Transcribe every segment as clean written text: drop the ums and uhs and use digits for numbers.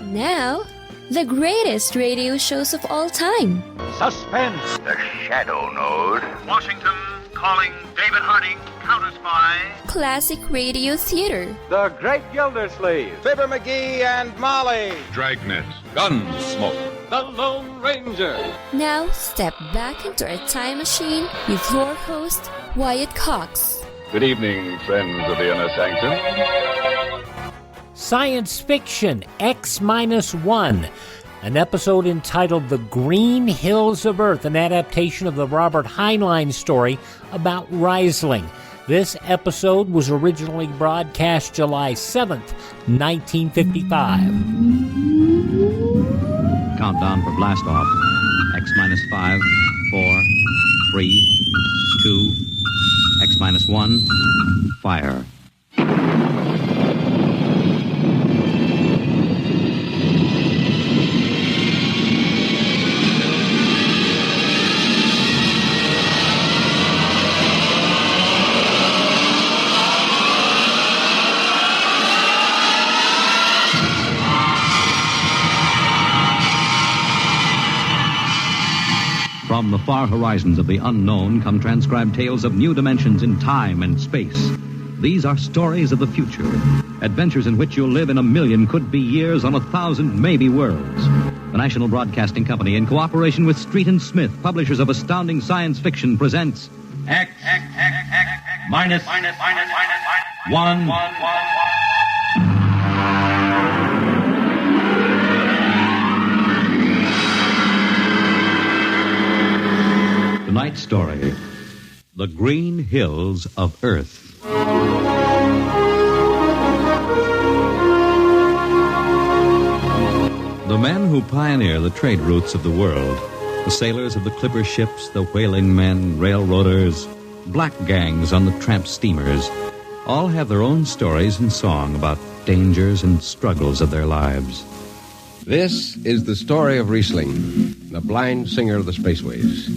Now, the greatest radio shows of all time. Suspense. The Shadow Node. Washington calling David Harding, counter-spy. Classic radio theater. The Great Gildersleeve. Fibber McGee and Molly. Dragnet. Gunsmoke. The Lone Ranger. Now, step back into a time machine with your host, Wyatt Cox. Good evening, friends of the Inner Sanctum. Science Fiction X-1, an episode entitled The Green Hills of Earth, an adaptation of the Robert Heinlein story about Reisling. This episode was originally broadcast July 7th, 1955. Countdown for blast off. X-5, 4, 3, 2, X-1, fire. From the far horizons of the unknown come transcribed tales of new dimensions in time and space. These are stories of the future, adventures in which you'll live in a million could-be years on 1,000 maybe worlds. The National Broadcasting Company, in cooperation with Street and Smith, publishers of astounding science fiction, presents X minus 1. tonight's story, The Green Hills of Earth. The men who pioneer the trade routes of the world, the sailors of the clipper ships, the whaling men, railroaders, black gangs on the tramp steamers, all have their own stories and song about dangers and struggles of their lives. This is the story of Reisling, the blind singer of the spaceways.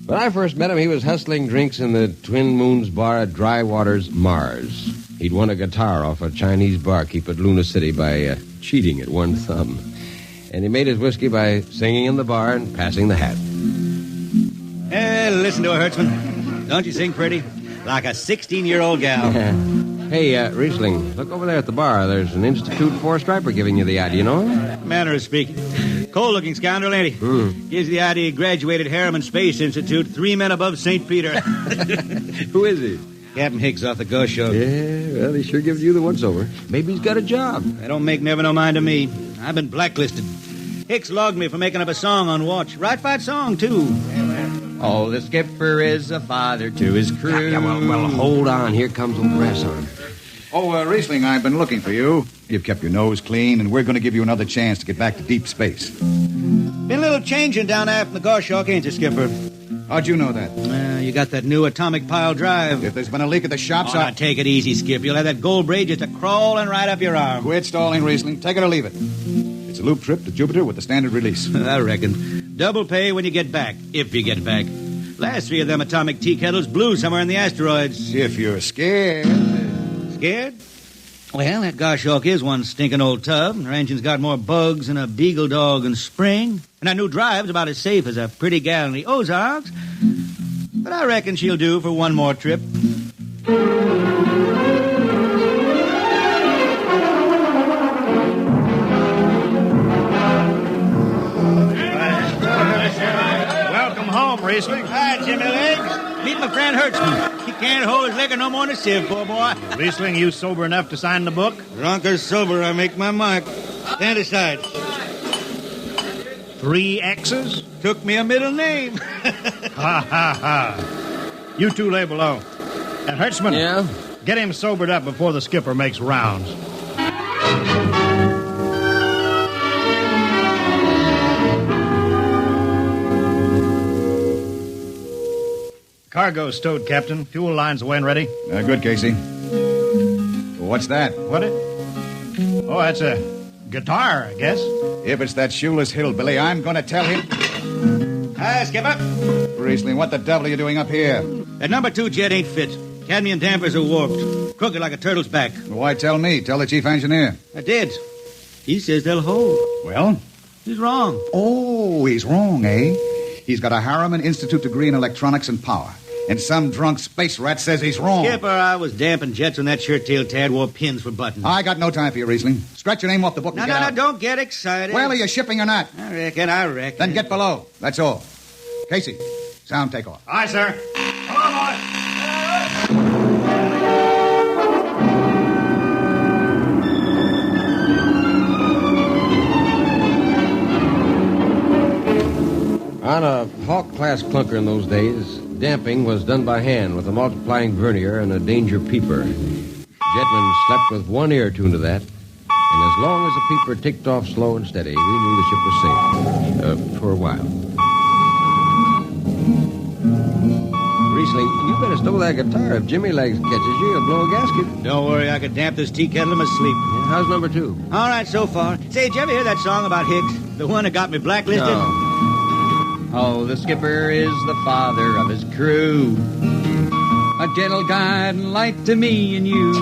When I first met him, he was hustling drinks in the Twin Moons bar at Dry Waters, Mars. He'd won a guitar off a Chinese barkeep at Luna City by cheating at one thumb. And he made his whiskey by singing in the bar and passing the hat. Hey, listen to her, Hertzman. Don't you sing pretty? Like a 16-year-old gal. Hey, Reisling, look over there at the bar. There's an Institute 4 striper giving you the eye. Do you know him? Manner of speaking. Cold-looking scoundrel, ain't he? Gives the idea he graduated Harriman Space Institute 3 men above St. Peter. Who is he? Captain Hicks off the Ghost Show. Yeah, well, he sure gives you the once-over. Maybe he's got a job. They don't make never no mind to me. I've been blacklisted. Hicks logged me for making up a song on watch. Right fight song, too. Oh, the skipper is a father to his crew. Yeah, well, hold on. Here comes old Brass on. Oh, Reisling, I've been looking for you. You've kept your nose clean, and we're going to give you another chance to get back to deep space. Been a little changing down aft in the Goshawk, ain't you, Skipper? How'd you know that? You got that new atomic pile drive. If there's been a leak at the shops, now take it easy, Skip. You'll have that gold braid just a-crawling right up your arm. Quit stalling, Reisling. Take it or leave it. It's a loop trip to Jupiter with the standard release. I reckon. Double pay when you get back, if you get back. Last 3 of them atomic tea kettles blew somewhere in the asteroids. If you're scared. Scared? Well, that Goshawk is one stinking old tub. Her engine's got more bugs than a beagle dog in spring. And that new drive's about as safe as a pretty gal in the Ozarks. But I reckon she'll do for one more trip. Welcome home, Reisling. Hi, Jimmy Legs. Meet my friend Hertzman. He can't hold his liquor no more than a sieve, poor boy. Reisling, you sober enough to sign the book? Drunk or sober, I make my mark. Stand aside. 3 X's? Took me a middle name. Ha, ha, ha. You two lay below. And Hertzman, Yeah? get him sobered up before the skipper makes rounds. Cargo stowed, Captain. Fuel lines away and ready. Good, Casey. What's that? What it? Oh, that's a guitar, I guess. If it's that shoeless hillbilly, I'm going to tell him. Hi, Skipper. Reisling, what the devil are you doing up here? That number 2 jet ain't fit. Cadmium dampers are warped. Crooked like a turtle's back. Why tell me? Tell the chief engineer. I did. He says they'll hold. Well? He's wrong. Oh, he's wrong, eh? He's got a Harriman Institute degree in electronics and power. And some drunk space rat says he's wrong. Skipper, I was damping jets when that shirt-tailed tad wore pins for buttons. I got no time for you, Riesling. Scratch your name off the book and get out. Don't get excited. Well, are you shipping or not? I reckon. Then get below. That's all. Casey, sound takeoff. Aye, sir. Come on, On a Hawk-class clunker in those days, damping was done by hand with a multiplying vernier and a danger peeper. Jetmen slept with one ear tuned to that, and as long as the peeper ticked off slow and steady, we knew the ship was safe. For a while. Riesling, you better stow that guitar. If Jimmy Legs catches you, he'll blow a gasket. Don't worry, I could damp this tea kettle in my sleep. Yeah, how's number 2? All right, so far. Say, did you ever hear that song about Hicks? The one that got me blacklisted? No. Oh, the skipper is the father of his crew, a gentle guide and light to me and you.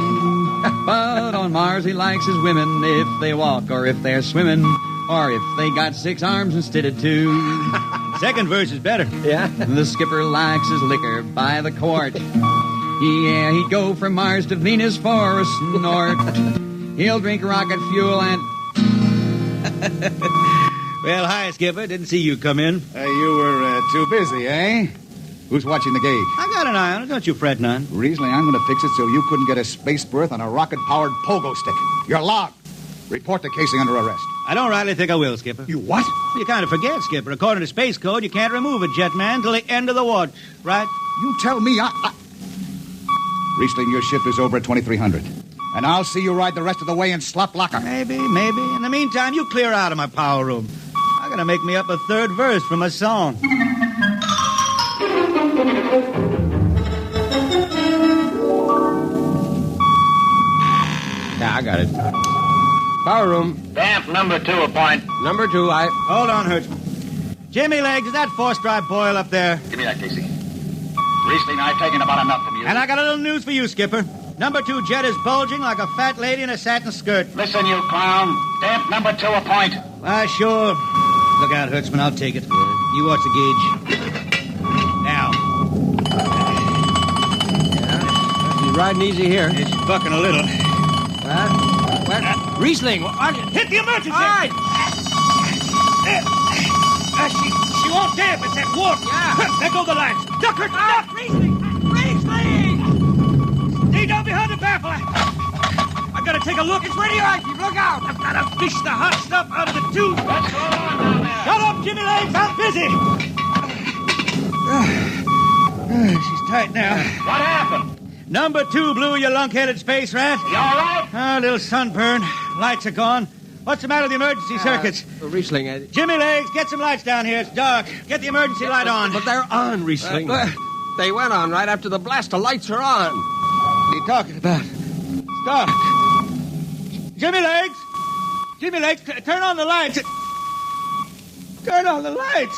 But on Mars he likes his women if they walk or if they're swimming or if they got 6 arms instead of 2. Second verse is better. Yeah? The skipper likes his liquor by the quart. Yeah, he'd go from Mars to Venus for a snort. He'll drink rocket fuel and... Well, hi, Skipper. Didn't see you come in. You were too busy, eh? Who's watching the gauge? I got an eye on it. Don't you fret none. Riesling, I'm going to fix it so you couldn't get a space berth on a rocket-powered pogo stick. You're logged. Report to Casey under arrest. I don't rightly think I will, Skipper. You what? You kind of forget, Skipper. According to Space Code, you can't remove a jet man till the end of the watch, right? You tell me Riesling, your shift is over at 2300. And I'll see you ride the rest of the way in slop locker. Maybe. In the meantime, you clear out of my power room. I gotta make me up a third verse from a song. Yeah, I got it. Power room. Damp number 2 a point. Number 2, Hold on, Hertzman. Jimmy Legs, is that force-drive boil up there? Give me that, Casey. Riesling, I've taken about enough from you. And I got a little news for you, Skipper. Number 2 jet is bulging like a fat lady in a satin skirt. Listen, you clown. Damp number 2 a point. Sure. Look out, Hertzman. I'll take it. You watch the gauge. Now. Yeah, he's riding easy here. It's bucking a little. What? Riesling, hit the emergency! All right. She won't damp. It's that warp. Yeah. There go the lights. Duck her. Duck. Riesling! Stay down behind the baffle. I gotta take a look. It's radioactive. Look out. I've gotta fish the hot stuff out of the tube. What's going on down there? Shut up, Jimmy Legs. I'm busy. She's tight now. What happened? Number 2 blew, you lunk-headed space rat. You all right? A little sunburn. Lights are gone. What's the matter with the emergency circuits? Riesling, Jimmy Legs, get some lights down here. It's dark. Get the emergency light on. But they're on, Riesling. They went on right after the blast. The lights are on. What are you talking about? It's dark. Jimmy Legs! Jimmy Legs, turn on the lights. Turn on the lights.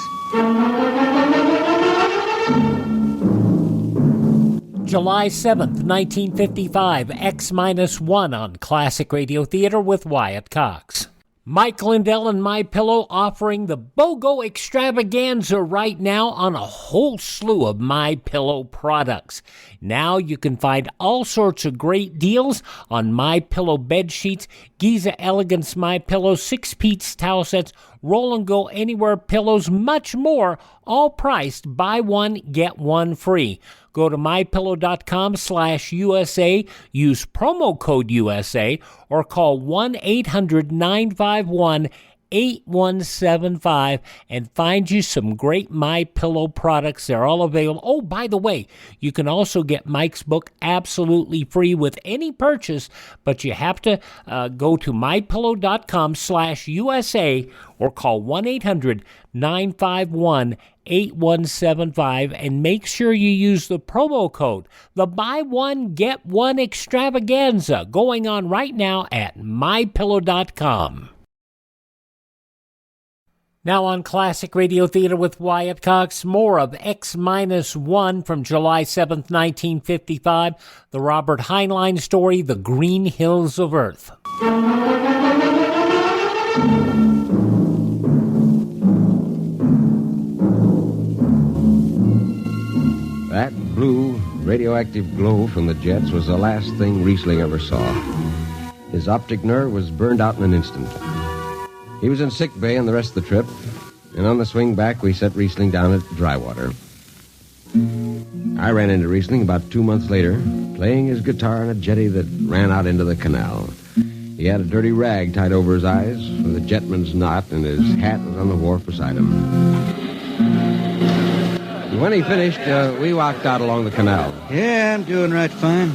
July 7th, 1955, X-1 on Classic Radio Theater with Wyatt Cox. Mike Lindell and My Pillow offering the BOGO extravaganza right now on a whole slew of My Pillow products. Now you can find all sorts of great deals on My Pillow bed sheets, Giza Elegance My Pillow 6-piece towel sets, Roll and Go Anywhere pillows, much more, all priced buy one, get one free. Go to mypillow.com/USA, use promo code USA, or call 1-800-951-8175 and find you some great My Pillow products. They're all available. Oh, by the way, you can also get Mike's book absolutely free with any purchase, but you have to go to mypillow.com/USA or call 1-800-951-8175 and make sure you use the promo code, the buy one, get one extravaganza, going on right now at mypillow.com. Now on Classic Radio Theater with Wyatt Cox, more of X-1 from July 7th, 1955, the Robert Heinlein story, The Green Hills of Earth. That blue, radioactive glow from the jets was the last thing Reisling ever saw. His optic nerve was burned out in an instant. He was in sick bay on the rest of the trip, and on the swing back, we set Reisling down at Drywater. I ran into Reisling about 2 months later, playing his guitar on a jetty that ran out into the canal. He had a dirty rag tied over his eyes with a jetman's knot, and his hat was on the wharf beside him. When he finished, we walked out along the canal. Yeah, I'm doing right fine.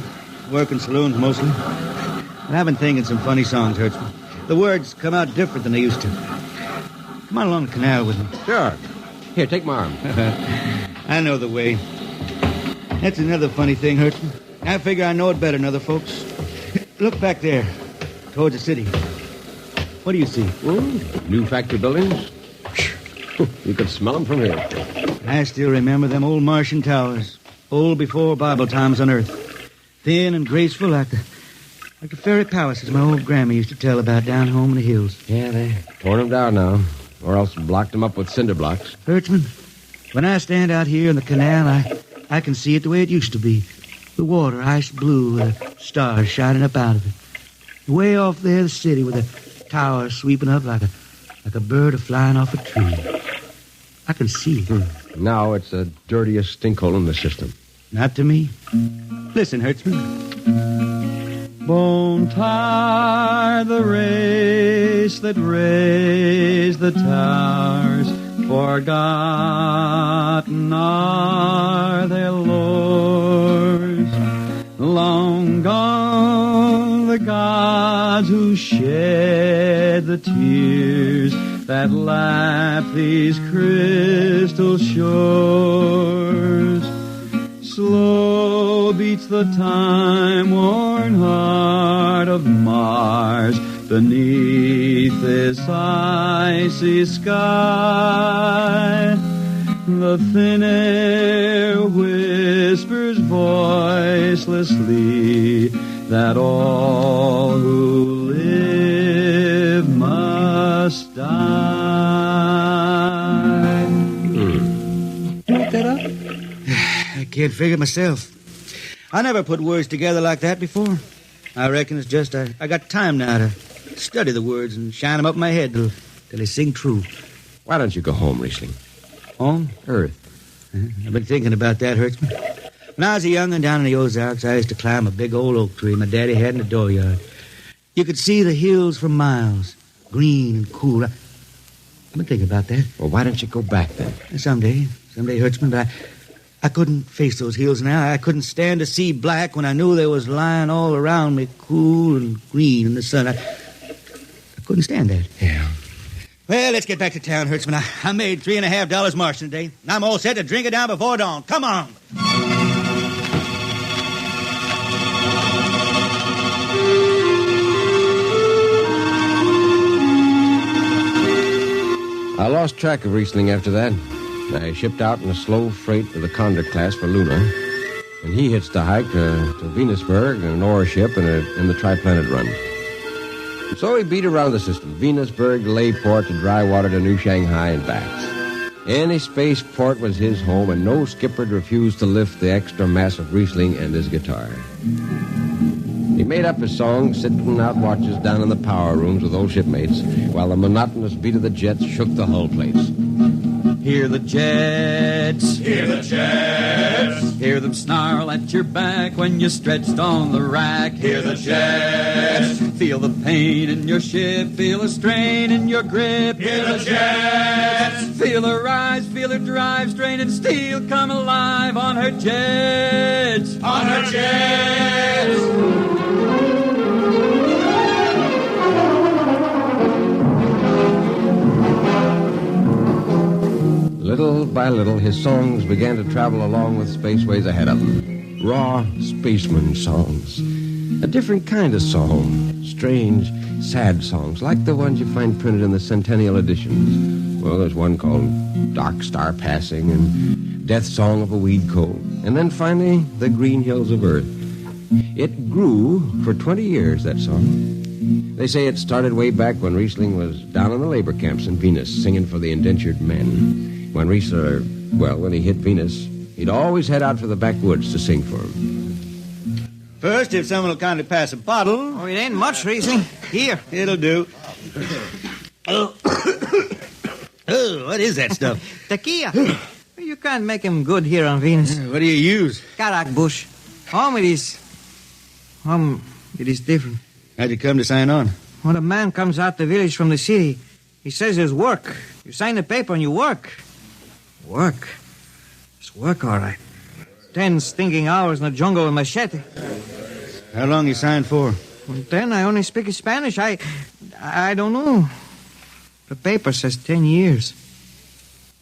Working saloons mostly. But I've been thinking some funny songs, Hertzman. The words come out different than they used to. Come on along the canal with me. Sure. Here, take my arm. I know the way. That's another funny thing, Hertzman. I figure I know it better than other folks. Look back there, towards the city. What do you see? New factory buildings? You could smell them from here. I still remember them old Martian towers, old before Bible times on Earth. Thin and graceful like the fairy palaces my old grandma used to tell about down home in the hills. Yeah, they torn them down now, or else blocked them up with cinder blocks. Hertzman, when I stand out here in the canal, I can see it the way it used to be. The water ice blue with the stars shining up out of it. Way off there, the city with the towers sweeping up like a bird flying off a tree. I can see it. Now it's the dirtiest stinkhole in the system. Not to me. Listen, Hertzman. Won't tire the race that raised the towers. Forgotten are their lords. Long gone the gods who shed the tears that lap these crystal shores. Slow beats the time-worn heart of Mars beneath this icy sky. The thin air whispers voicelessly that all who live must die. Look that up? I can't figure it myself. I never put words together like that before. I reckon it's just I got time now to study the words and shine them up in my head till they sing true. Why don't you go home, Reisling? Home? Earth. I've been thinking about that, Hertzman. When I was a young'un down in the Ozarks, I used to climb a big old oak tree my daddy had in the dooryard. You could see the hills for miles, green and cool. I've been thinking about that. Well, why don't you go back then? Someday, Hertzman, but I couldn't face those hills now. I couldn't stand to see black when I knew they was lying all around me, cool and green in the sun. I couldn't stand that. Yeah. Well, let's get back to town, Hertzman. I made $3.50 marching today, and I'm all set to drink it down before dawn. Come on. I lost track of Reisling after that. I shipped out in a slow freight of the Condor class for Luna, and he hitched a hike to Venusburg in an ore ship in the Triplanet run. So he beat around the system, Venusburg to Layport to Drywater to New Shanghai and back. Any spaceport was his home, and no skipper'd refuse to lift the extra mass of Reisling and his guitar. He made up his song sitting out watches down in the power rooms with old shipmates, while the monotonous beat of the jets shook the hull plates. Hear the jets. Hear the jets. Hear them snarl at your back when you're stretched on the rack. Hear the jets. Feel the pain in your ship. Feel the strain in your grip. Hear the jets. Feel her rise, feel her drive, straining steel come alive on her jets. On her jets. Little by little, his songs began to travel along with spaceways ahead of him. Raw spaceman songs. A different kind of song. Strange, sad songs, like the ones you find printed in the Centennial editions. Well, there's one called Dark Star Passing and Death Song of a Weed Cold. And then finally, The Green Hills of Earth. It grew for 20 years, that song. They say it started way back when Reisling was down in the labor camps in Venus singing for the indentured men. When when he hit Venus, he'd always head out for the backwoods to sing for them. First, if someone will kindly pass a bottle. Oh, it ain't much, Reisling. Here. It'll do. Oh, what is that stuff? Tequila. You can't make him good here on Venus. What do you use? Karak bush. It is different. How'd you come to sign on? When a man comes out the village from the city, he says there's work. You sign the paper and you work. Work? It's work, all right. 10 stinking hours in the jungle with machete. How long you signed for? Well, then I only speak Spanish. I don't know. The paper says 10 years.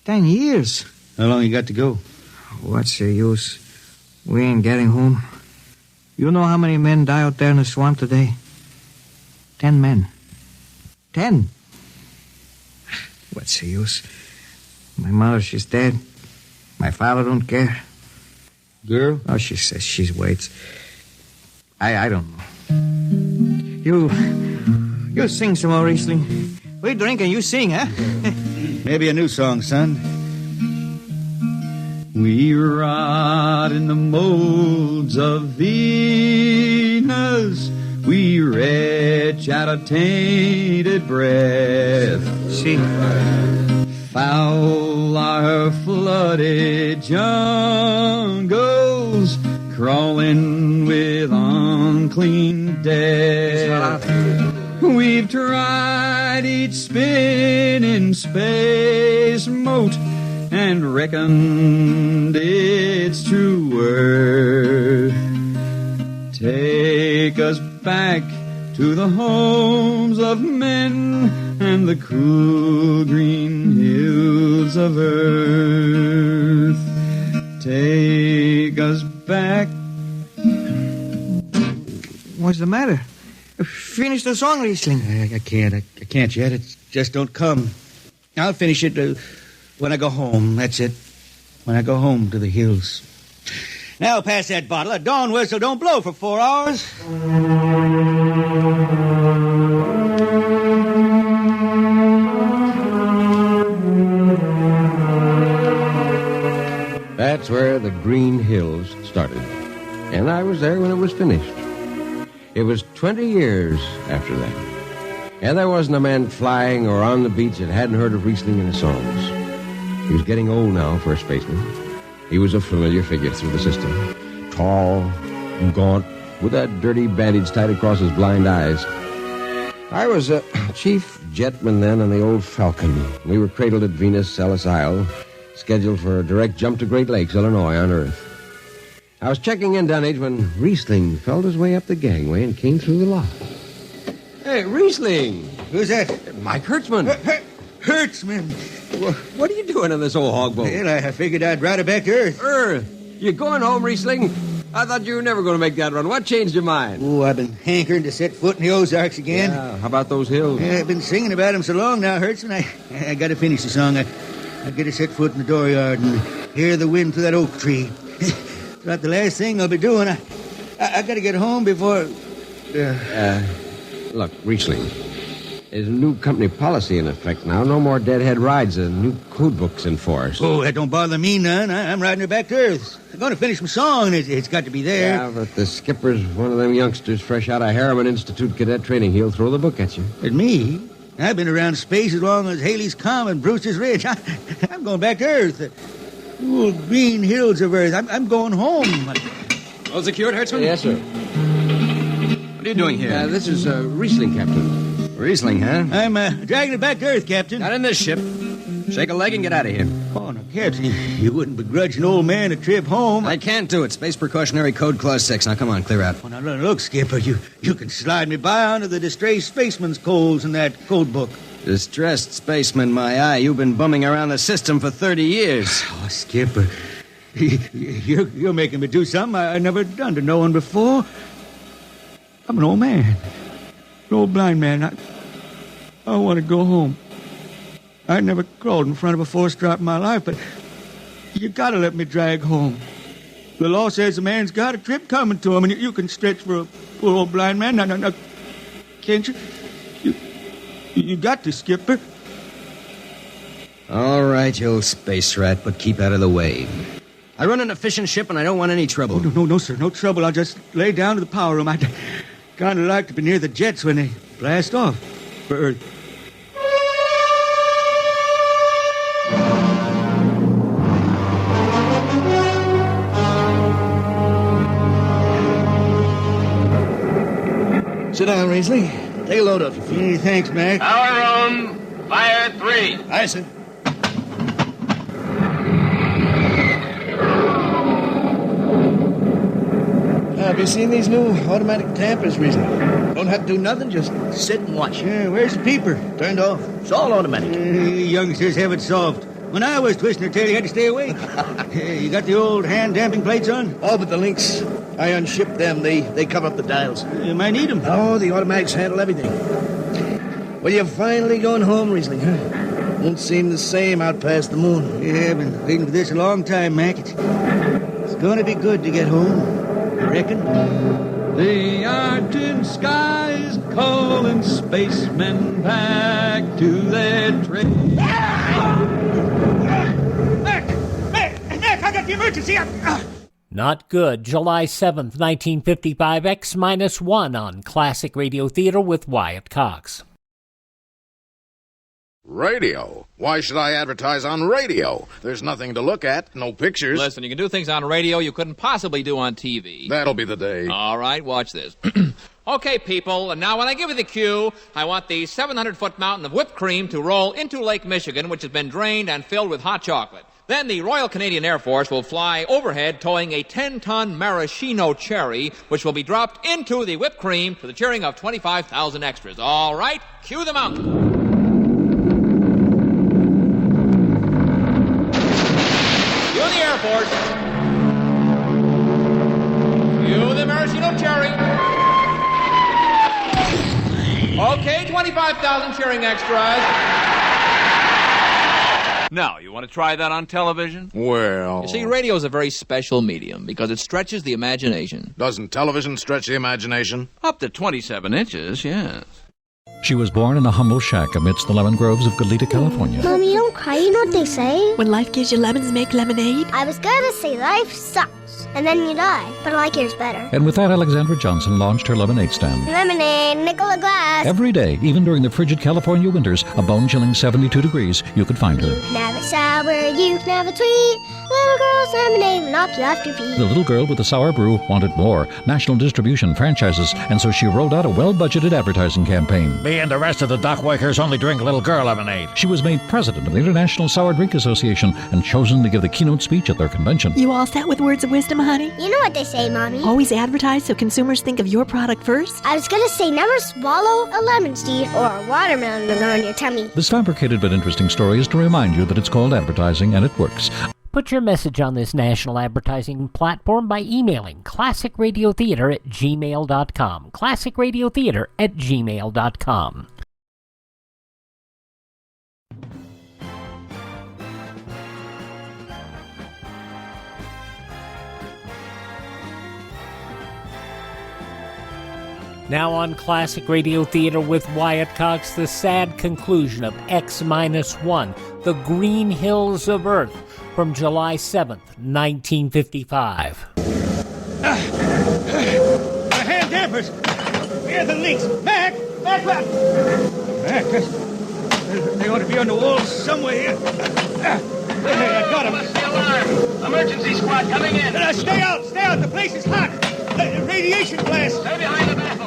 10 years. How long you got to go? What's the use? We ain't getting home. You know how many men die out there in the swamp today? 10 men. 10. What's the use? My mother, she's dead. My father don't care. Girl? Oh, she says she waits. I don't know. You sing some more, Reisling. We drink and you sing, huh? Maybe a new song, son. We rot in the molds of Venus. We retch out of tainted breath. See. Foul are flooded jungles, crawling with unclean death. We've tried each spinning space moat and reckoned its true worth. Take us back to the homes of men and the cool green hills of earth. Take us back. What's the matter? Finish the song, Reisling. I can't yet. It just don't come. I'll finish it when I go home. That's it. When I go home to the hills. Now pass that bottle. A dawn whistle don't blow for 4 hours. That's where the Green Hills started. And I was there when it was finished. It was 20 years after that. And there wasn't a man flying or on the beach that hadn't heard of Reisling in his songs. He was getting old now for a spaceman. He was a familiar figure through the system. Tall and gaunt, with that dirty bandage tied across his blind eyes. I was a chief jetman then on the old Falcon. We were cradled at Venus, Ellis Isle, scheduled for a direct jump to Great Lakes, Illinois, on Earth. I was checking in, Dunnage, when Reisling felt his way up the gangway and came through the lock. Hey, Reisling! Who's that? Mike Hertzman. Hertzman! What are you doing on this old hog boat? Well, I figured I'd ride it back to Earth. Earth? You going home, Reisling? I thought you were never going to make that run. What changed your mind? Oh, I've been hankering to set foot in the Ozarks again. Yeah, how about those hills? Yeah, I've been singing about them so long now, Hertzman. I got to finish the song. I got to set foot in the dooryard and hear the wind through that oak tree. It's about the last thing I'll be doing. I got to get home before... Look, Reisling, there's a new company policy in effect now. No more deadhead rides. A new code book's in force. Oh, that don't bother me none. I'm riding her back to Earth. I'm going to finish my song. It's got to be there. Yeah, but the skipper's one of them youngsters fresh out of Harriman Institute cadet training. He'll throw the book at you. At me? I've been around space as long as Haley's Common, Brewster's Ridge. I'm going back to Earth. Cool green hills of Earth. I'm going home. All secured, Hertzman? Yes, sir. What are you doing here? This is Reisling, Captain. Reisling, huh? I'm dragging it back to Earth, Captain. Not in this ship. Shake a leg and get out of here. Oh, no, Captain, you wouldn't begrudge an old man a trip home. I can't do it. Space Precautionary Code Clause 6. Now, come on, clear out. Oh, now, look, Skipper, you can slide me by onto the distressed spaceman's coals in that code book. Distressed spaceman, my eye. You've been bumming around the system for 30 years. Oh, Skipper, you're making me do something I never done to no one before. I'm an old man. An old blind man. I want to go home. I never crawled in front of a force drop in my life, but you got to let me drag home. The law says a man's got a trip coming to him, and you can stretch for a poor old blind man. Now, Can't you? You got to, Skipper. All right, you old space rat, but keep out of the way. I run an efficient ship, and I don't want any trouble. Oh, no, sir. No trouble. I'll just lay down to the power room. I'd kind of like to be near the jets when they blast off for Earth. Sit down, Reasley. Take a load off your feet. Hey, thanks, Mac. Power room, fire 3. Aye, sir. Have you seen these new automatic tampers, Reasley? Don't have to do nothing, just sit and watch. Yeah, where's the peeper? Turned off. It's all automatic. Youngsters have it soft. When I was twisting her tail, you had to stay awake. You got the old hand-damping plates on? Oh, but the links, I unshipped them. They cover up the dials. You might need them. Oh, the automatics handle everything. Well, you're finally going home, Reasley, huh? Won't seem the same out past the moon. Yeah, I've been waiting for this a long time, Mac. It's going to be good to get home, I reckon. The Arctic sky is calling spacemen back to their trade. Mac, I got the emergency. Not good. July 7th, 1955, X-1 on Classic Radio Theater with Wyatt Cox. Radio? Why should I advertise on radio? There's nothing to look at, no pictures. Listen, you can do things on radio you couldn't possibly do on TV. That'll be the day. All right, watch this. Okay, people, and now when I give you the cue, I want the 700-foot mountain of whipped cream to roll into Lake Michigan, which has been drained and filled with hot chocolate. Then the Royal Canadian Air Force will fly overhead towing a 10-ton maraschino cherry, which will be dropped into the whipped cream to the cheering of 25,000 extras. All right, cue the mountain. Cue the Air Force. Cue the maraschino cherry. Okay, 25,000 cheering extras. Now, you want to try that on television? Well... You see, radio is a very special medium because it stretches the imagination. Doesn't television stretch the imagination? Up to 27 inches, yes. She was born in a humble shack amidst the lemon groves of Goleta, California. Mommy, don't cry. You know what they say? When life gives you lemons, make lemonade. I was going to say life sucks, and then you die. But I like yours better. And with that, Alexandra Johnson launched her lemonade stand. Lemonade, nickel a glass. Every day, even during the frigid California winters, a bone-chilling 72 degrees, you could find her. You can have it sour, you can have it sweet. Little girl's lemonade will knock you off your feet. The little girl with the sour brew wanted more, national distribution, franchises, and so she rolled out a well-budgeted advertising campaign. Me and the rest of the dockworkers only drink little girl lemonade. She was made president of the International Sour Drink Association and chosen to give the keynote speech at their convention. You all set with words of wisdom, honey? You know what they say, Mommy. Always advertise so consumers think of your product first? I was going to say never swallow a lemon seed or a watermelon to go in your tummy. This fabricated but interesting story is to remind you that it's called advertising and it works. Put your message on this national advertising platform by emailing classicradiotheater@gmail.com. classicradiotheater@gmail.com. Now on Classic Radio Theater with Wyatt Cox, the sad conclusion of X-1, The Green Hills of Earth, from July 7th, 1955. The hand dampers! Where are the links? Mac! Mac! They ought to be on the wall somewhere here. Hey, I got them. What's the alarm? Emergency squad coming in. Stay out! The place is hot. Radiation blast. Stay behind the baffle.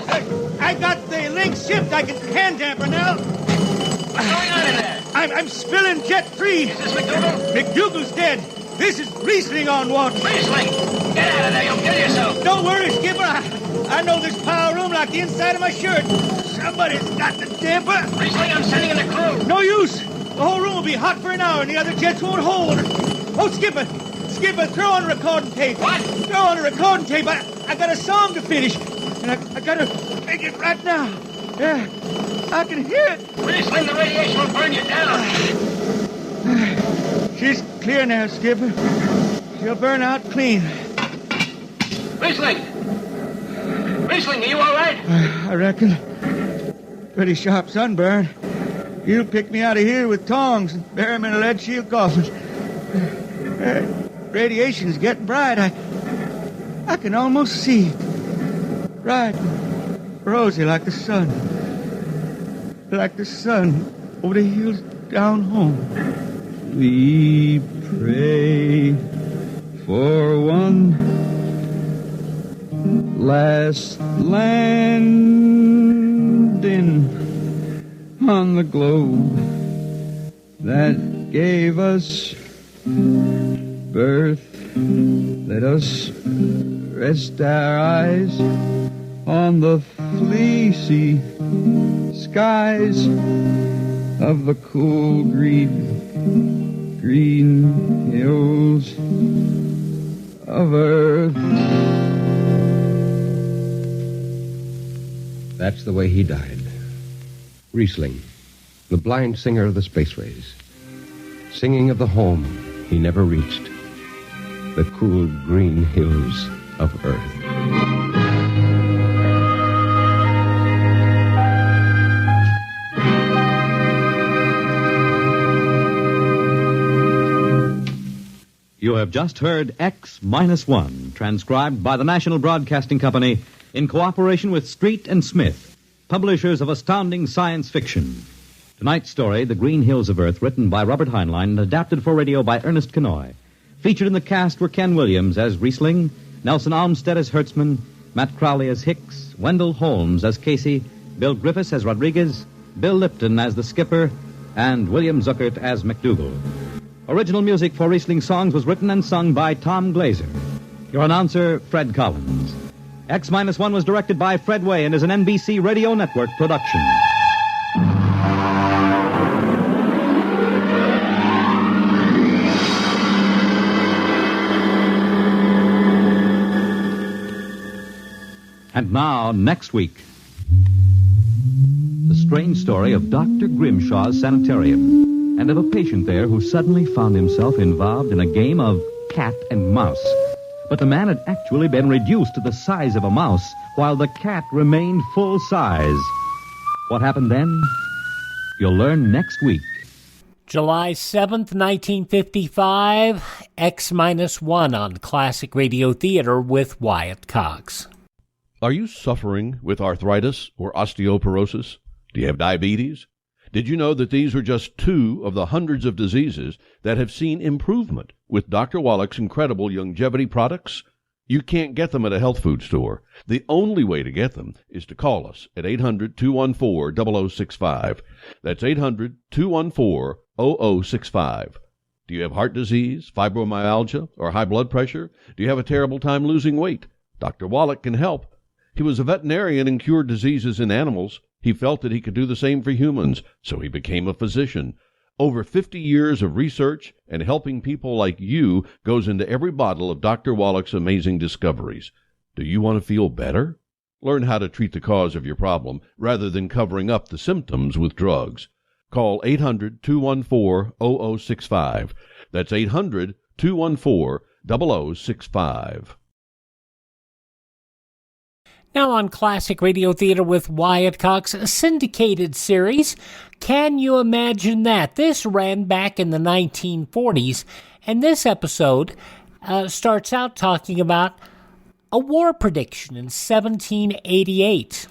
I got the links shipped. I can hand damper now. What's going on in there? I'm spilling jet 3. Is this McDougal? McDougal's dead. This is Reisling on one. Reisling! Get out of there, you'll kill yourself. Don't worry, Skipper. I know this power room like the inside of my shirt. Somebody's got the damper. Riesling, I'm sending in the crew. No use. The whole room will be hot for an hour and the other jets won't hold. Oh, Skipper, throw on recording tape. What? Throw on a recording tape. I got a song to finish. And I got to make it right now. Yeah, I can hear it. Riesling, the radiation will burn you down. She's clear now, Skipper. She'll burn out clean. Riesling! Riesling, are you all right? I reckon. pretty sharp sunburn. You'll pick me out of here with tongs and bury me in a lead shield coffin. Radiation's getting bright. I can almost see it. Bright and rosy like the sun. Like the sun over the hills down home. We pray for one last landing on the globe that gave us birth. Let us rest our eyes on the fleecy skies of the cool green hills of earth. That's the way he died. Reisling, the blind singer of the spaceways, singing of the home he never reached, the cool green hills of Earth. You have just heard X-1, transcribed by the National Broadcasting Company in cooperation with Street and Smith, publishers of astounding science fiction. Tonight's story, The Green Hills of Earth, written by Robert Heinlein and adapted for radio by Ernest Kenoy. Featured in the cast were Ken Williams as Reisling, Nelson Almstead as Hertzman, Matt Crowley as Hicks, Wendell Holmes as Casey, Bill Griffiths as Rodriguez, Bill Lipton as the skipper, and William Zuckert as McDougal. Original music for Reisling songs was written and sung by Tom Glazer. Your announcer, Fred Collins. X-1 was directed by Fred Way and is an NBC Radio Network production. And now, next week, the strange story of Dr. Grimshaw's sanitarium and of a patient there who suddenly found himself involved in a game of cat and mouse. But the man had actually been reduced to the size of a mouse while the cat remained full size. What happened then? You'll learn next week. July 7th, 1955, X-1 on Classic Radio Theater with Wyatt Cox. Are you suffering with arthritis or osteoporosis? Do you have diabetes? Did you know that these are just two of the hundreds of diseases that have seen improvement with Dr. Wallach's incredible longevity products? You can't get them at a health food store. The only way to get them is to call us at 800-214-0065. That's 800-214-0065. Do you have heart disease, fibromyalgia, or high blood pressure? Do you have a terrible time losing weight? Dr. Wallach can help. He was a veterinarian and cured diseases in animals. He felt that he could do the same for humans, so he became a physician. Over 50 years of research and helping people like you goes into every bottle of Dr. Wallach's amazing discoveries. Do you want to feel better? Learn how to treat the cause of your problem rather than covering up the symptoms with drugs. Call 800-214-0065. That's 800-214-0065. Now on Classic Radio Theater with Wyatt Cox, a syndicated series. Can you imagine that? This ran back in the 1940s, and this episode starts out talking about a war prediction in 1788.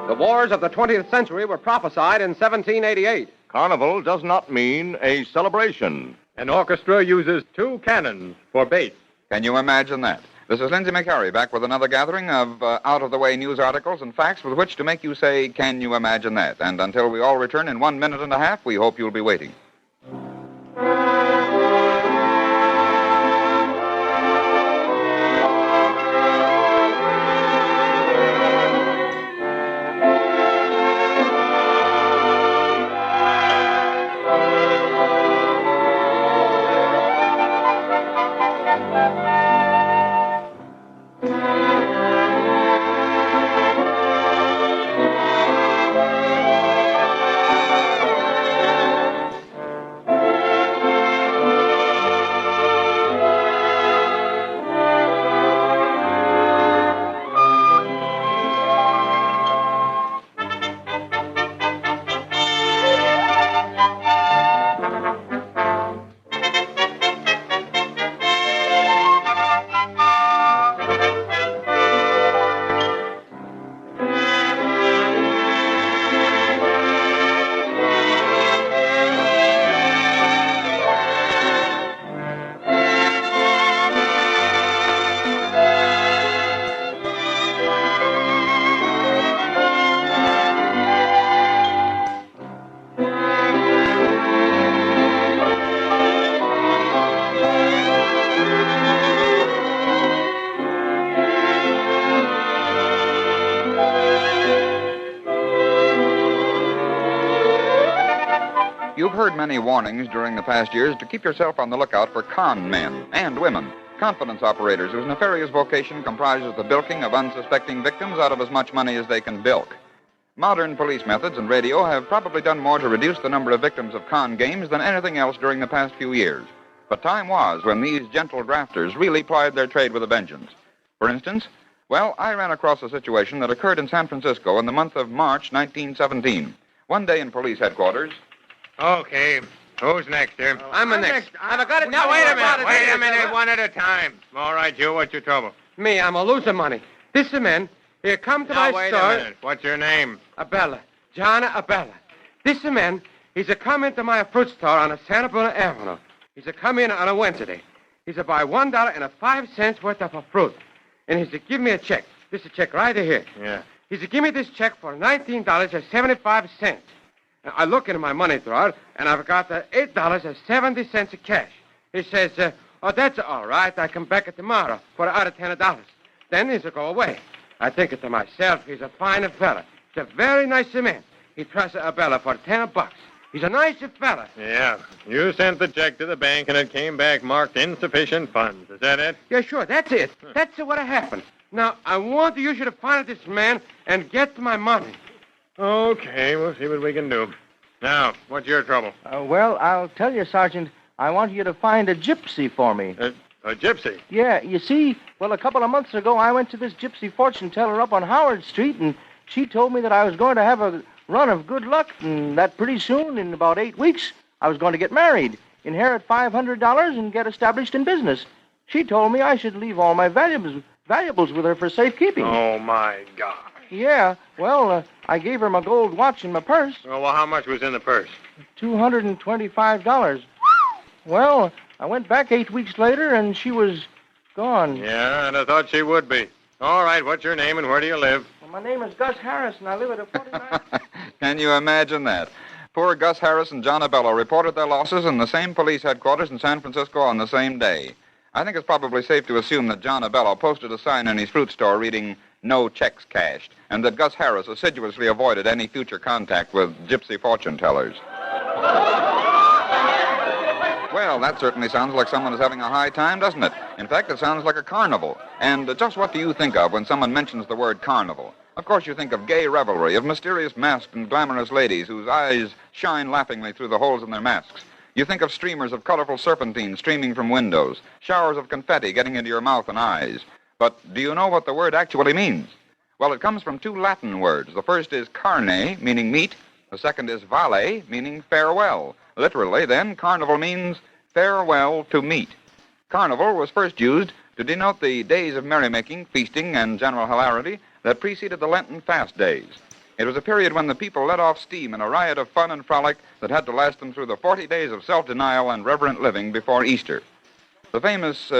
The wars of the 20th century were prophesied in 1788. Carnival does not mean a celebration. An orchestra uses 2 cannons for bass. Can you imagine that? This is Lindsay McCarry back with another gathering of out-of-the-way news articles and facts with which to make you say, can you imagine that? And until we all return in 1 minute and a half, we hope you'll be waiting. heard many warnings during the past years to keep yourself on the lookout for con men and women, confidence operators whose nefarious vocation comprises the bilking of unsuspecting victims out of as much money as they can bilk. Modern police methods and radio have probably done more to reduce the number of victims of con games than anything else during the past few years. But time was when these gentle grafters really plied their trade with a vengeance. For instance, I ran across a situation that occurred in San Francisco in the month of March 1917. One day in police headquarters. Okay. Who's next, here? I'm next. I've got it. Now, wait a minute. One at a time. All right, you. What's your trouble? Me, I'm a loser money. This man, he come to my wait store. a minute. What's your name? Abella. John Abella. This man, he's a come into my fruit store on a Santa Bruna Avenue. He's a come in on a Wednesday. He's a buy $1.05 worth of a fruit. And he's a give me a check. This is a check right here. Yeah. He's a give me this check for $19.75. Now, I look into my money drawer, and I've got $8.70 of cash. He says, that's all right. I come back tomorrow for out of $10. Then he's a go away. I think it to myself, he's a fine fella. He's a very nice man. He trusts Abella for $10. He's a nice fella. Yeah. You sent the check to the bank, and it came back marked insufficient funds. Is that it? Yeah, sure. That's it. That's what happened. Now, I want you to find this man and get my money. Okay, we'll see what we can do. Now, what's your trouble? Well, I'll tell you, Sergeant. I want you to find a gypsy for me. A gypsy? Yeah, you see, a couple of months ago, I went to this gypsy fortune teller up on Howard Street, and she told me that I was going to have a run of good luck, and that pretty soon, in about 8 weeks, I was going to get married, inherit $500, and get established in business. She told me I should leave all my valuables with her for safekeeping. Oh, my God. Yeah, I gave her my gold watch and my purse. Well, how much was in the purse? $225. Well, I went back 8 weeks later, and she was gone. Yeah, and I thought she would be. All right, what's your name and where do you live? Well, my name is Gus Harris, and I live at a 49... Can you imagine that? Poor Gus Harris and John Abella reported their losses in the same police headquarters in San Francisco on the same day. I think it's probably safe to assume that John Abella posted a sign in his fruit store reading, "No checks cashed," and that Gus Harris assiduously avoided any future contact with gypsy fortune tellers. Well, that certainly sounds like someone is having a high time, doesn't it? In fact, it sounds like a carnival. And just what do you think of when someone mentions the word carnival? Of course, you think of gay revelry, of mysterious masked and glamorous ladies whose eyes shine laughingly through the holes in their masks. You think of streamers of colorful serpentine streaming from windows, showers of confetti getting into your mouth and eyes. But do you know what the word actually means? Well, it comes from two Latin words. The first is carne, meaning meat. The second is vale, meaning farewell. Literally, then, carnival means farewell to meat. Carnival was first used to denote the days of merrymaking, feasting, and general hilarity that preceded the Lenten fast days. It was a period when the people let off steam in a riot of fun and frolic that had to last them through the 40 days of self-denial and reverent living before Easter. The famous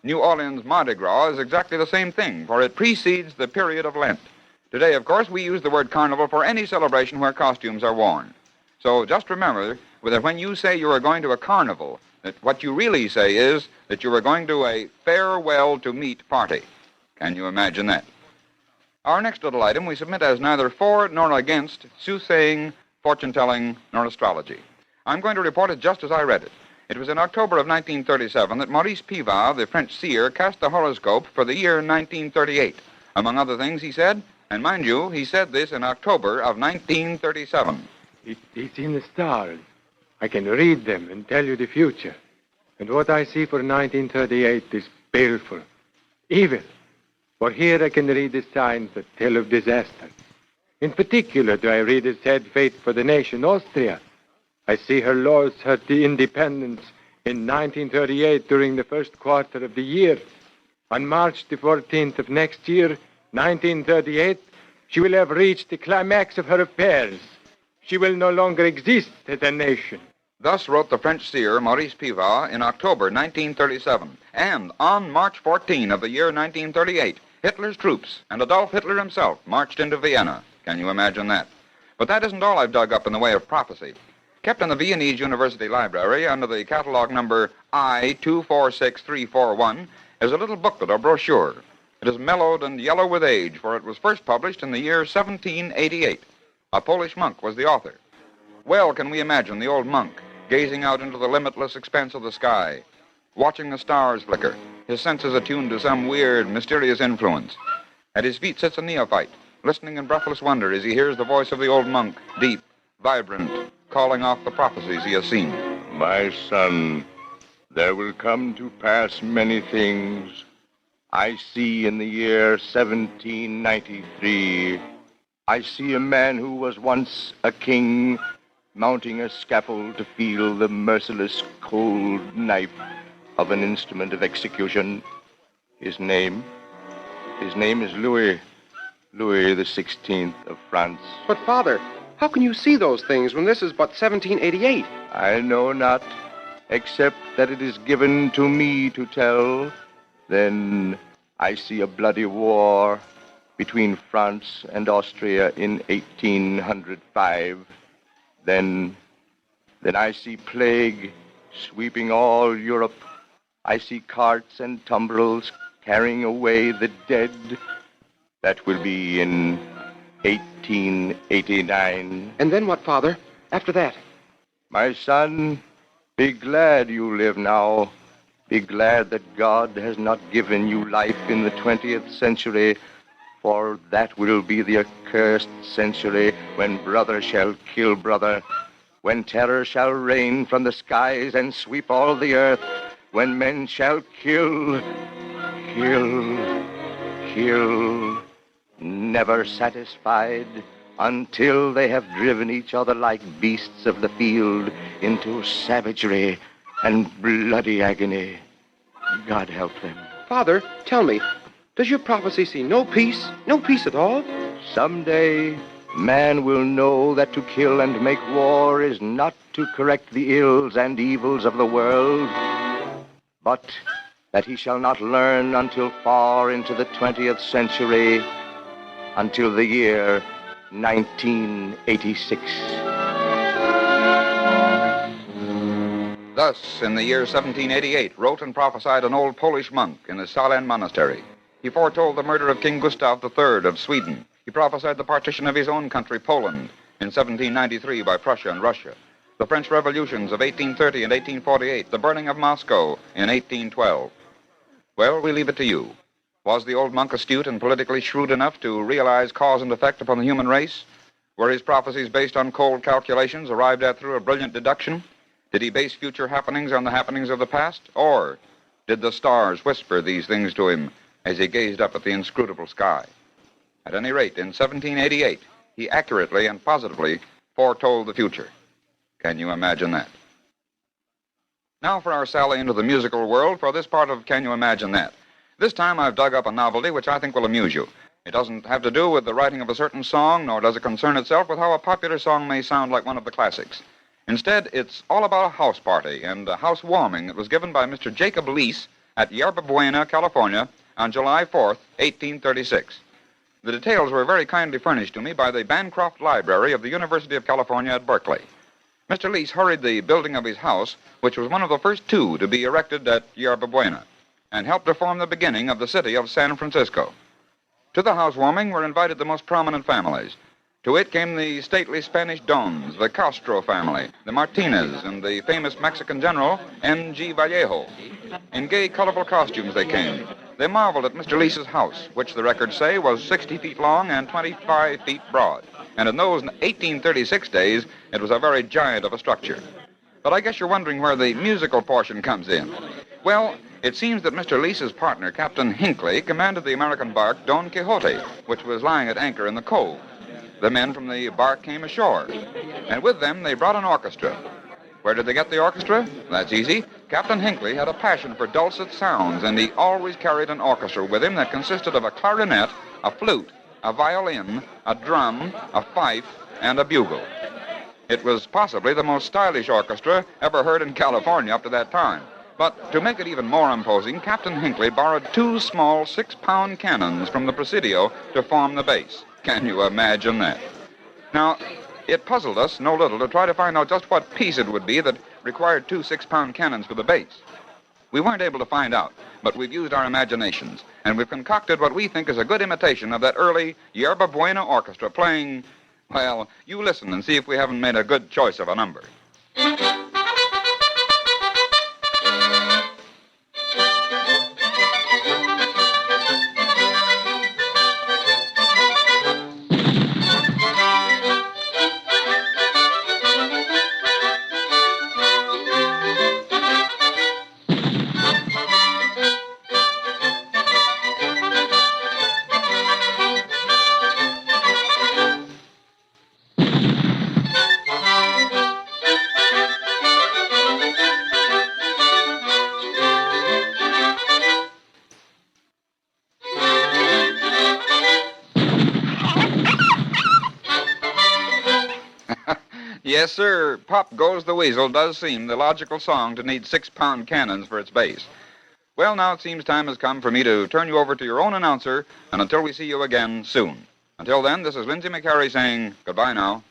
New Orleans Mardi Gras is exactly the same thing, for it precedes the period of Lent. Today, of course, we use the word carnival for any celebration where costumes are worn. So just remember that when you say you are going to a carnival, that what you really say is that you are going to a farewell to meat party. Can you imagine that? Our next little item we submit as neither for nor against soothsaying, fortune-telling, nor astrology. I'm going to report it just as I read it. It was in October of 1937 that Maurice Pivot, the French seer, cast the horoscope for the year 1938. Among other things, he said, and mind you, he said this in October of 1937. It's in the stars. I can read them and tell you the future. And what I see for 1938 is baleful, evil. For here I can read the signs that tell of disaster. In particular, do I read a sad fate for the nation, Austria. I see her loss her independence in 1938 during the first quarter of the year. On March the 14th of next year, 1938, she will have reached the climax of her affairs. She will no longer exist as a nation. Thus wrote the French seer Maurice Pivot in October 1937. And on March 14 of the year 1938, Hitler's troops and Adolf Hitler himself marched into Vienna. Can you imagine that? But that isn't all I've dug up in the way of prophecy. Kept in the Viennese University Library under the catalog number I246341 is a little booklet or brochure. It is mellowed and yellow with age, for it was first published in the year 1788. A Polish monk was the author. Well, can we imagine the old monk gazing out into the limitless expanse of the sky, watching the stars flicker, his senses attuned to some weird, mysterious influence. At his feet sits a neophyte, listening in breathless wonder as he hears the voice of the old monk, deep, vibrant, calling off the prophecies he has seen. My son, there will come to pass many things. I see in the year 1793, I see a man who was once a king mounting a scaffold to feel the merciless cold knife of an instrument of execution. His name is Louis the 16th of France. But, Father, how can you see those things when this is but 1788? I know not, except that it is given to me to tell. Then I see a bloody war between France and Austria in 1805. Then I see plague sweeping all Europe. I see carts and tumbrils carrying away the dead. That will be in 1889. And then what, Father, after that? My son, be glad you live now. Be glad that God has not given you life in the 20th century, for that will be the accursed century when brother shall kill brother, when terror shall reign from the skies and sweep all the earth, when men shall kill, never satisfied, until they have driven each other like beasts of the field into savagery and bloody agony. God help them. Father, tell me, does your prophecy see no peace? No peace at all? Someday, man will know that to kill and make war is not to correct the ills and evils of the world, but that he shall not learn until far into the 20th century, until the year 1986. Thus, in the year 1788, wrote and prophesied an old Polish monk in his Salem monastery. He foretold the murder of King Gustav III of Sweden. He prophesied the partition of his own country, Poland, in 1793 by Prussia and Russia. The French revolutions of 1830 and 1848, the burning of Moscow in 1812. Well, we leave it to you. Was the old monk astute and politically shrewd enough to realize cause and effect upon the human race? Were his prophecies based on cold calculations arrived at through a brilliant deduction? Did he base future happenings on the happenings of the past? Or did the stars whisper these things to him as he gazed up at the inscrutable sky? At any rate, in 1788, he accurately and positively foretold the future. Can you imagine that? Now for our sally into the musical world for this part of Can You Imagine That? This time I've dug up a novelty which I think will amuse you. It doesn't have to do with the writing of a certain song, nor does it concern itself with how a popular song may sound like one of the classics. Instead, it's all about a house party and a housewarming that was given by Mr. Jacob Leese at Yerba Buena, California, on July 4th, 1836. The details were very kindly furnished to me by the Bancroft Library of the University of California at Berkeley. Mr. Leese hurried the building of his house, which was one of the first two to be erected at Yerba Buena, and helped to form the beginning of the city of San Francisco. To the housewarming were invited the most prominent families. To it came the stately Spanish Dons, the Castro family, the Martinez, and the famous Mexican general, N.G. Vallejo. In gay, colorful costumes they came. They marveled at Mr. Leese's house, which the records say was 60 feet long and 25 feet broad. And in those 1836 days, it was a very giant of a structure. But I guess you're wondering where the musical portion comes in. Well, it seems that Mr. Leese's partner, Captain Hinckley, commanded the American bark Don Quixote, which was lying at anchor in the cove. The men from the bark came ashore, and with them they brought an orchestra. Where did they get the orchestra? That's easy. Captain Hinckley had a passion for dulcet sounds, and he always carried an orchestra with him that consisted of a clarinet, a flute, a violin, a drum, a fife, and a bugle. It was possibly the most stylish orchestra ever heard in California up to that time. But to make it even more imposing, Captain Hinckley borrowed 2 small 6-pound cannons from the Presidio to form the bass. Can you imagine that? Now, it puzzled us no little to try to find out just what piece it would be that required 2 6-pound cannons for the bass. We weren't able to find out, but we've used our imaginations, and we've concocted what we think is a good imitation of that early Yerba Buena orchestra playing, well, you listen and see if we haven't made a good choice of a number. Yes, sir. Pop Goes the Weasel does seem the logical song to need 6-pound cannons for its base. Well, now it seems time has come for me to turn you over to your own announcer, and until we see you again soon. Until then, this is Lindsay McCary saying goodbye now.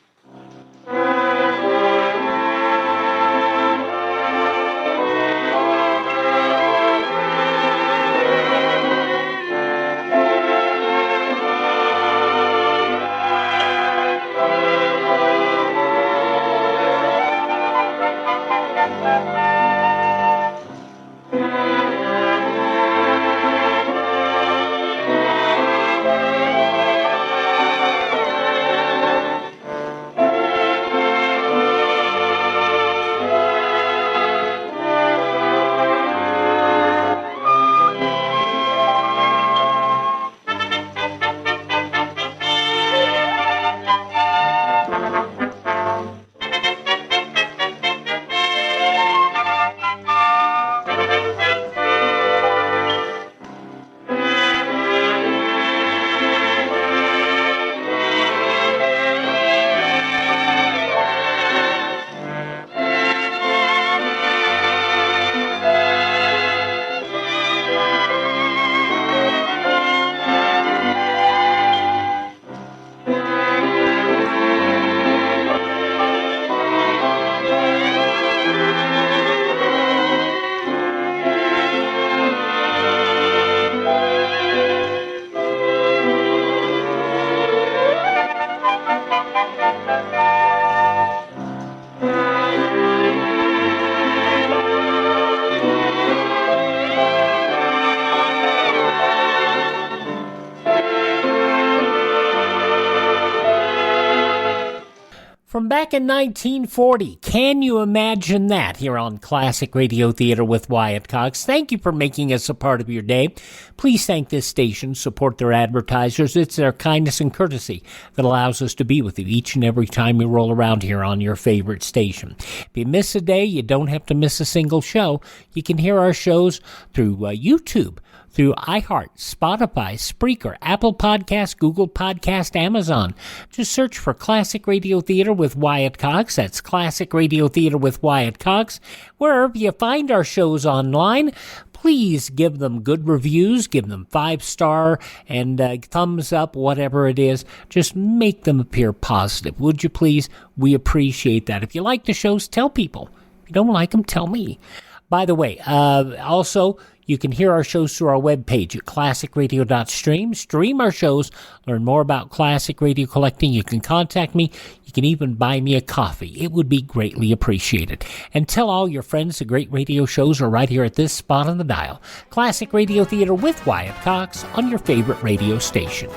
From back in 1940, can you imagine that here on Classic Radio Theater with Wyatt Cox? Thank you for making us a part of your day. Please thank this station, support their advertisers. It's their kindness and courtesy that allows us to be with you each and every time you roll around here on your favorite station. If you miss a day, you don't have to miss a single show. You can hear our shows through YouTube, through iHeart, Spotify, Spreaker, Apple Podcast, Google Podcast, Amazon. Just search for Classic Radio Theater with Wyatt Cox. That's Classic Radio Theater with Wyatt Cox. Wherever you find our shows online, please give them good reviews, give them 5-star and thumbs up, whatever it is. Just make them appear positive, would you please? We appreciate that. If you like the shows, tell people. If you don't like them, tell me. By the way, also, you can hear our shows through our webpage at classicradio.stream. Stream our shows, learn more about classic radio collecting. You can contact me. You can even buy me a coffee. It would be greatly appreciated. And tell all your friends the great radio shows are right here at this spot on the dial. Classic Radio Theater with Wyatt Cox on your favorite radio station.